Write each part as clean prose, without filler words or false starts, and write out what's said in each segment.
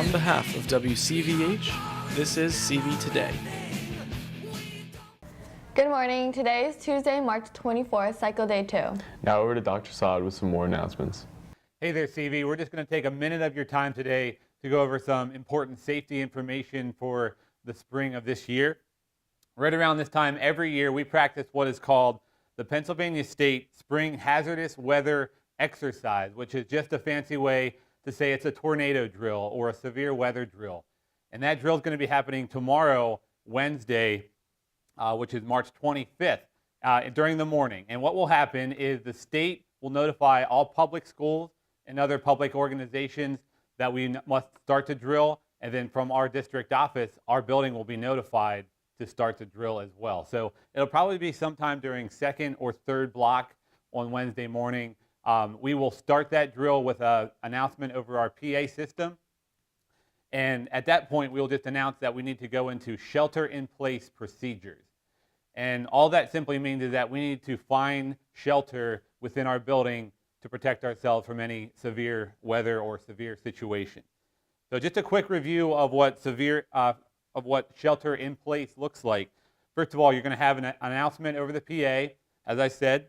On behalf of WCVH, this is CV Today. Good morning. Today is Tuesday, March 24th, Cycle Day 2. Now over to Dr. Saad with some more announcements. Hey there, CV. We're just going to take a minute of your time today to go over some important safety information for the spring of this year. Right around this time every year, we practice what is called the Pennsylvania State Spring Hazardous Weather Exercise, which is just a fancy way to say it's a tornado drill or a severe weather drill. And that drill is going to be happening tomorrow, Wednesday, which is March 25th, during the morning. And what will happen is the state will notify all public schools and other public organizations that we must start to drill. And then from our district office, our building will be notified to start the drill as well. So it'll probably be sometime during second or third block on Wednesday morning. We will start that drill with an announcement over our PA system. And at that point, we'll just announce that we need to go into shelter-in-place procedures. And all that simply means is that we need to find shelter within our building to protect ourselves from any severe weather or severe situation. So just a quick review of what shelter-in-place looks like. First of all, you're going to have an announcement over the PA. As I said,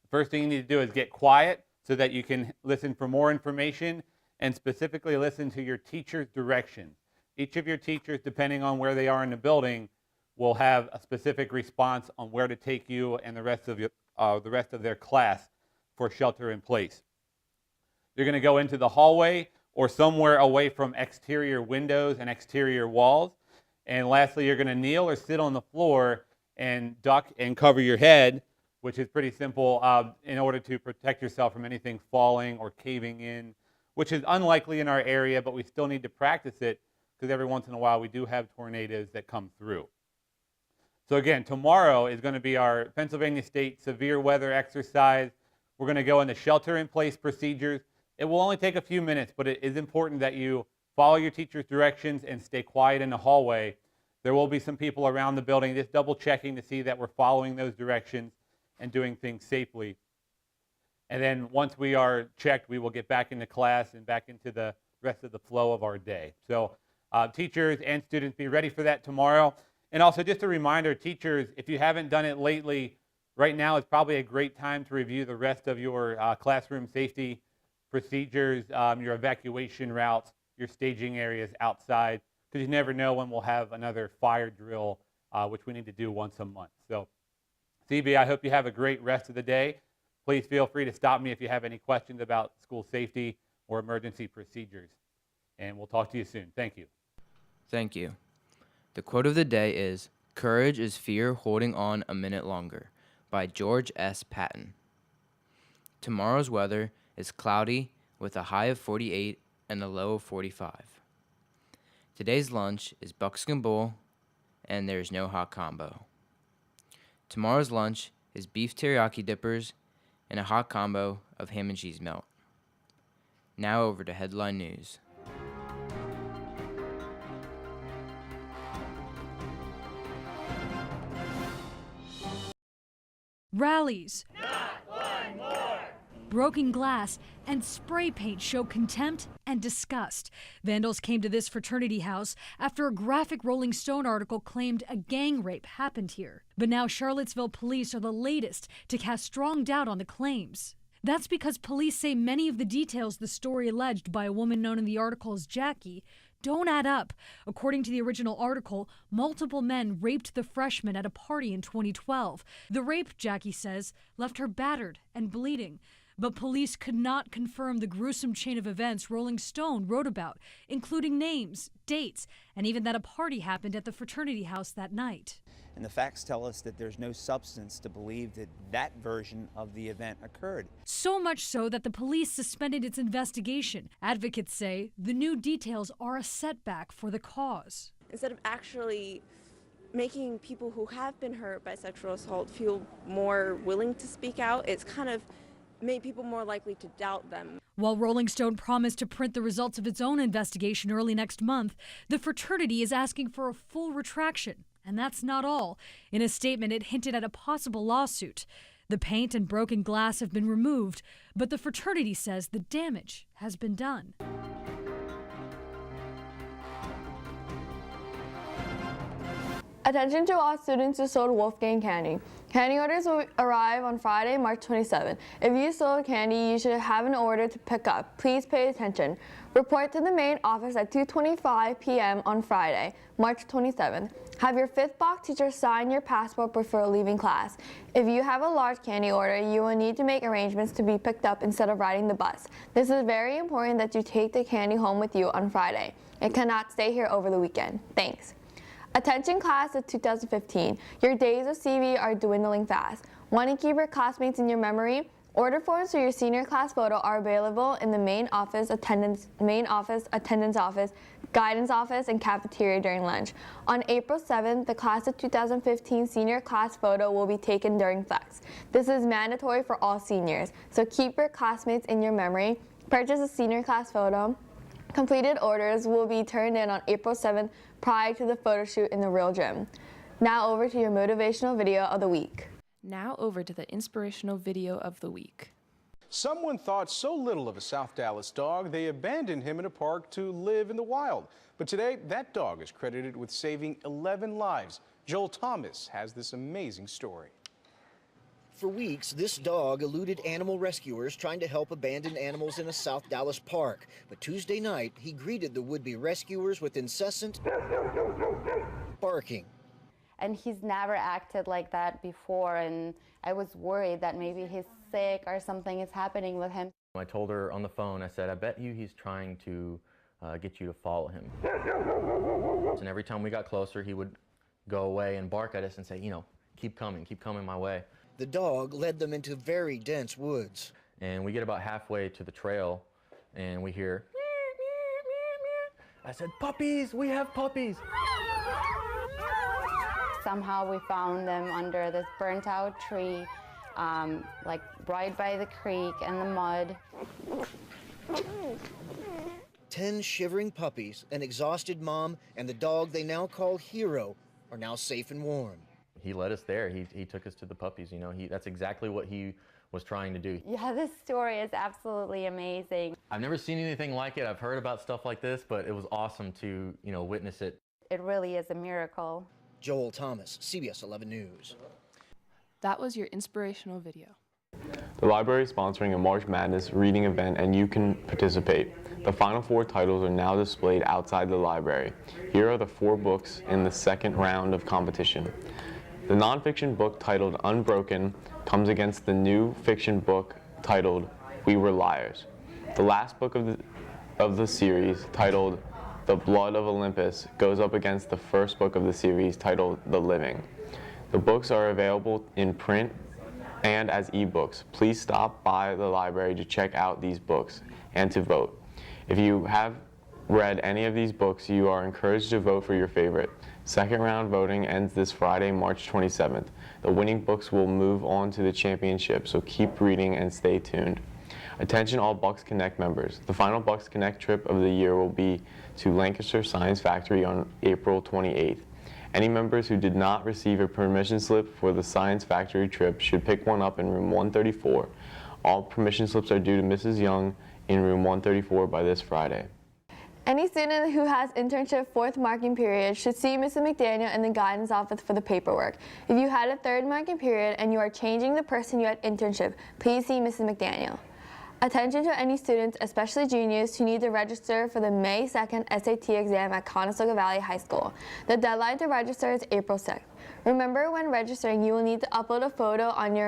the first thing you need to do is get quiet so that you can listen for more information and specifically listen to your teacher's directions. Each of your teachers, depending on where they are in the building, will have a specific response on where to take you and the rest of their class for shelter in place. You're going to go into the hallway or somewhere away from exterior windows and exterior walls. And lastly, you're going to kneel or sit on the floor and duck and cover your head, which is pretty simple in order to protect yourself from anything falling or caving in, which is unlikely in our area, but we still need to practice it because every once in a while we do have tornadoes that come through. So again, tomorrow is going to be our Pennsylvania State Severe Weather Exercise. We're going to go into shelter-in-place procedures. It will only take a few minutes, but it is important that you follow your teacher's directions and stay quiet in the hallway. There will be some people around the building just double-checking to see that we're following those directions and doing things safely. And then once we are checked, we will get back into class and back into the rest of the flow of our day. So teachers and students, be ready for that tomorrow. And also just a reminder, teachers, if you haven't done it lately, right now is probably a great time to review the rest of your classroom safety procedures, your evacuation routes, your staging areas outside, because you never know when we'll have another fire drill, which we need to do once a month. So CB, I hope you have a great rest of the day. Please feel free to stop me if you have any questions about school safety or emergency procedures. And we'll talk to you soon. Thank you. Thank you. The quote of the day is, "Courage is fear holding on a minute longer," by George S. Patton. Tomorrow's weather is cloudy with a high of 48 and a low of 45. Today's lunch is buckskin bowl and there is no hot combo. Tomorrow's lunch is beef teriyaki dippers and a hot combo of ham and cheese melt. Now over to headline news. Rallies, broken glass, and spray paint show contempt and disgust. Vandals came to this fraternity house after a graphic Rolling Stone article claimed a gang rape happened here. But now Charlottesville police are the latest to cast strong doubt on the claims. That's because police say many of the details the story alleged by a woman known in the article as Jackie don't add up. According to the original article, multiple men raped the freshman at a party in 2012. The rape, Jackie says, left her battered and bleeding. But police could not confirm the gruesome chain of events Rolling Stone wrote about, including names, dates, and even that a party happened at the fraternity house that night. And the facts tell us that there's no substance to believe that that version of the event occurred. So much so that the police suspended its investigation. Advocates say the new details are a setback for the cause. Instead of actually making people who have been hurt by sexual assault feel more willing to speak out, it's kind of made people more likely to doubt them. While Rolling Stone promised to print the results of its own investigation early next month, the fraternity is asking for a full retraction. And that's not all. In a statement, it hinted at a possible lawsuit. The paint and broken glass have been removed, but the fraternity says the damage has been done. Attention to all students who sold Wolfgang candy. Candy orders will arrive on Friday, March 27th. If you sold candy, you should have an order to pick up. Please pay attention. Report to the main office at 2:25 p.m. on Friday, March 27th. Have your fifth box teacher sign your passport before leaving class. If you have a large candy order, you will need to make arrangements to be picked up instead of riding the bus. This is very important that you take the candy home with you on Friday. It cannot stay here over the weekend. Thanks. Attention class of 2015, your days of CV are dwindling fast. Want to keep your classmates in your memory? Order forms for your senior class photo are available in the main office, attendance office, guidance office, and cafeteria during lunch. On April 7th, the class of 2015 senior class photo will be taken during flex. This is mandatory for all seniors, so keep your classmates in your memory. Purchase a senior class photo. Completed orders will be turned in on April 7th prior to the photo shoot in the real gym. Now over to your motivational video of the week. Now over to the inspirational video of the week. Someone thought so little of a South Dallas dog, they abandoned him in a park to live in the wild. But today, that dog is credited with saving 11 lives. Joel Thomas has this amazing story. For weeks, this dog eluded animal rescuers trying to help abandoned animals in a South Dallas park. But Tuesday night, he greeted the would-be rescuers with incessant barking. And he's never acted like that before, and I was worried that maybe he's sick or something is happening with him. I told her on the phone, I said, I bet you he's trying to get you to follow him. And every time we got closer, he would go away and bark at us and say, you know, keep coming my way. The dog led them into very dense woods. And we get about halfway to the trail, and we hear, meow, meow, meow, meow. I said, puppies, we have puppies. Somehow we found them under this burnt out tree, like right by the creek and the mud. 10 shivering puppies, an exhausted mom, and the dog they now call Hero are now safe and warm. He led us there. He took us to the puppies. You know, that's exactly what he was trying to do. Yeah, this story is absolutely amazing. I've never seen anything like it. I've heard about stuff like this, but it was awesome to, you know, witness it. It really is a miracle. Joel Thomas, CBS 11 News. That was your inspirational video. The library is sponsoring a March Madness reading event and you can participate. The final 4 titles are now displayed outside the library. Here are the 4 books in the second round of competition. The nonfiction book titled Unbroken comes against the new fiction book titled We Were Liars. The last book of the series, titled The Blood of Olympus, goes up against the first book of the series titled The Living. The books are available in print and as ebooks. Please stop by the library to check out these books and to vote. If you have read any of these books, you are encouraged to vote for your favorite. Second round voting ends this Friday, March 27th. The winning books will move on to the championship, so keep reading and stay tuned. Attention all Bucks Connect members. The final Bucks Connect trip of the year will be to Lancaster Science Factory on April 28th. Any members who did not receive a permission slip for the Science Factory trip should pick one up in room 134. All permission slips are due to Mrs. Young in room 134 by this Friday. Any student who has internship 4th marking period should see Mrs. McDaniel in the guidance office for the paperwork. If you had a 3rd marking period and you are changing the person you had internship, please see Mrs. McDaniel. Attention to any students, especially juniors, who need to register for the May 2nd SAT exam at Conestoga Valley High School. The deadline to register is April 6th. Remember, when registering, you will need to upload a photo on your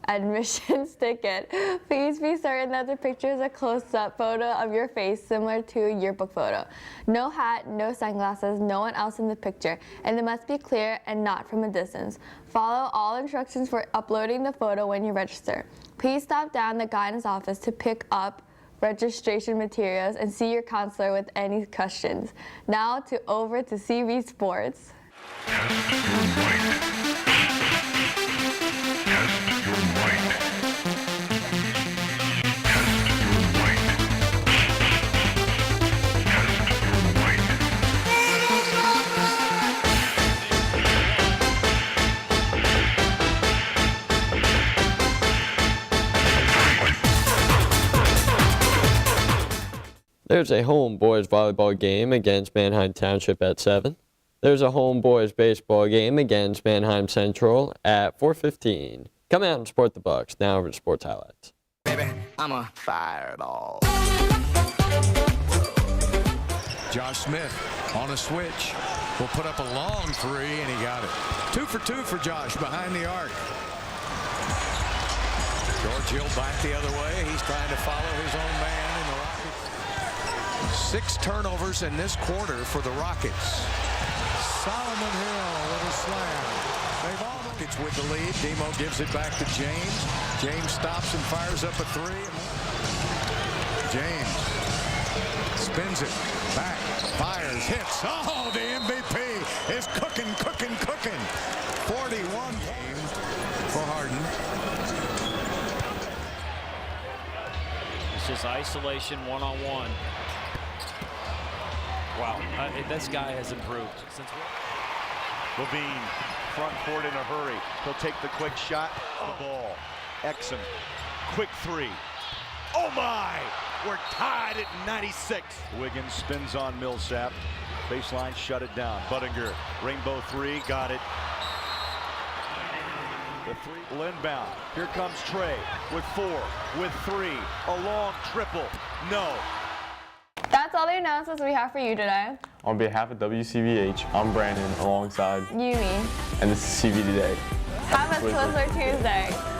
admissions ticket. Please be certain that the picture is a close-up photo of your face similar to a yearbook photo. No hat, no sunglasses, no one else in the picture, and it must be clear and not from a distance. Follow all instructions for uploading the photo when you register. Please stop down the guidance office to pick up registration materials and see your counselor with any questions. Now over to CV Sports. There's a home boys volleyball game against Manheim Township at 7. There's a homeboys baseball game against Manheim Central at 4:15. Come out and support the Bucks. Now over to sports highlights. Baby, I'm a fireball. Josh Smith on a switch will put up a long three, and he got it. 2 for 2 for Josh behind the arc. George Hill back the other way. He's trying to follow his own man in the Rockets. 6 turnovers in this quarter for the Rockets. Solomon Hill with a slam. They've all Rockets with the lead. Demo gives it back to James. James stops and fires up a 3. James spins it back, fires, hits. Oh, the MVP is cooking. 41 game for Harden. It's just isolation, one-on-one. Wow, this guy has improved since. Levine, front court in a hurry. He'll take the quick shot. The ball. Exum, quick 3. Oh my! We're tied at 96. Wiggins spins on Millsap. Baseline, shut it down. Buttinger, rainbow 3, got it. The 3, Lindbound. Here comes Trey with 4, with 3. A long triple. No. That's all the announcements we have for you today. On behalf of WCVH, I'm Brandon alongside Yumi. and this is CV Today. Have a Twizzler Tuesday.